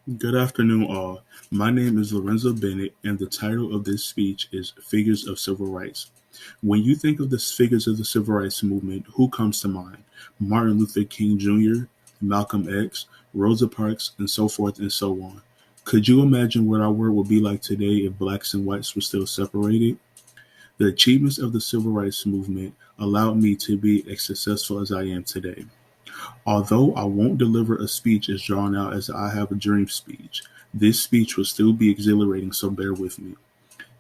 Good afternoon, all. My name is Lorenzo Bennett, and the title of this speech is Figures of Civil Rights. When you think of the figures of the Civil Rights Movement, who comes to mind? Martin Luther King Jr., Malcolm X, Rosa Parks, and so forth and so on. Could you imagine what our world would be like today if blacks and whites were still separated? The achievements of the Civil Rights Movement allowed me to be as successful as I am today. Although I won't deliver a speech as drawn out as I Have a Dream speech, this speech will still be exhilarating, so bear with me.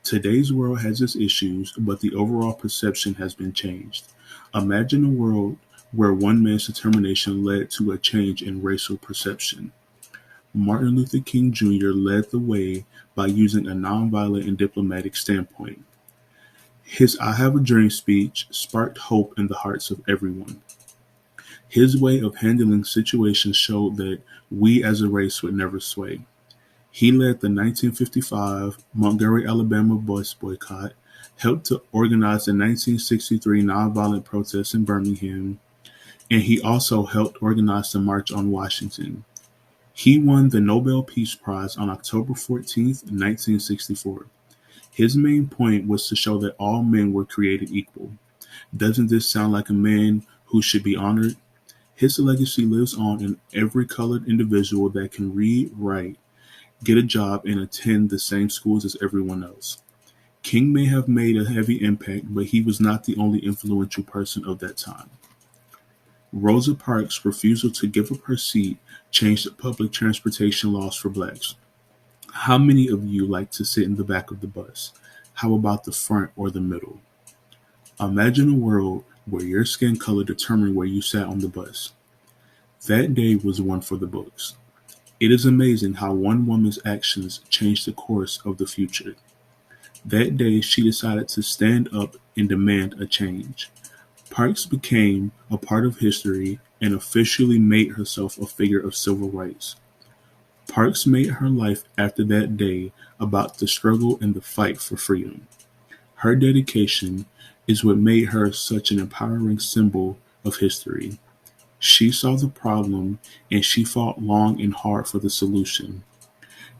Today's world has its issues, but the overall perception has been changed. Imagine a world where one man's determination led to a change in racial perception. Martin Luther King Jr. led the way by using a nonviolent and diplomatic standpoint. His I Have a Dream speech sparked hope in the hearts of everyone. His way of handling situations showed that we as a race would never sway. He led the 1955 Montgomery, Alabama bus boycott, helped to organize the 1963 nonviolent protests in Birmingham, and he also helped organize the March on Washington. He won the Nobel Peace Prize on October 14, 1964. His main point was to show that all men were created equal. Doesn't this sound like a man who should be honored? His legacy lives on in every colored individual that can read, write, get a job, and attend the same schools as everyone else. King may have made a heavy impact, but he was not the only influential person of that time. Rosa Parks' refusal to give up her seat changed the public transportation laws for blacks. How many of you like to sit in the back of the bus? How about the front or the middle? Imagine a world where your skin color determined where you sat on the bus. That day was one for the books. It is amazing how one woman's actions changed the course of the future. That day, she decided to stand up and demand a change. Parks became a part of history and officially made herself a figure of civil rights. Parks made her life after that day about the struggle and the fight for freedom. Her dedication is what made her such an empowering symbol of history. She saw the problem and she fought long and hard for the solution.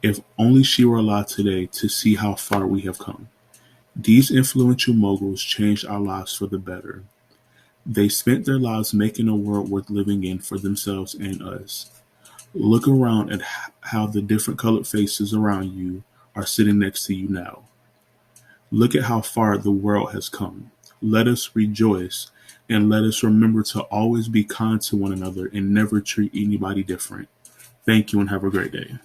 If only she were alive today to see how far we have come. These influential moguls changed our lives for the better. They spent their lives making a world worth living in for themselves and us. Look around at how the different colored faces around you are sitting next to you now. Look at how far the world has come. Let us rejoice and let us remember to always be kind to one another and never treat anybody different. Thank you and have a great day.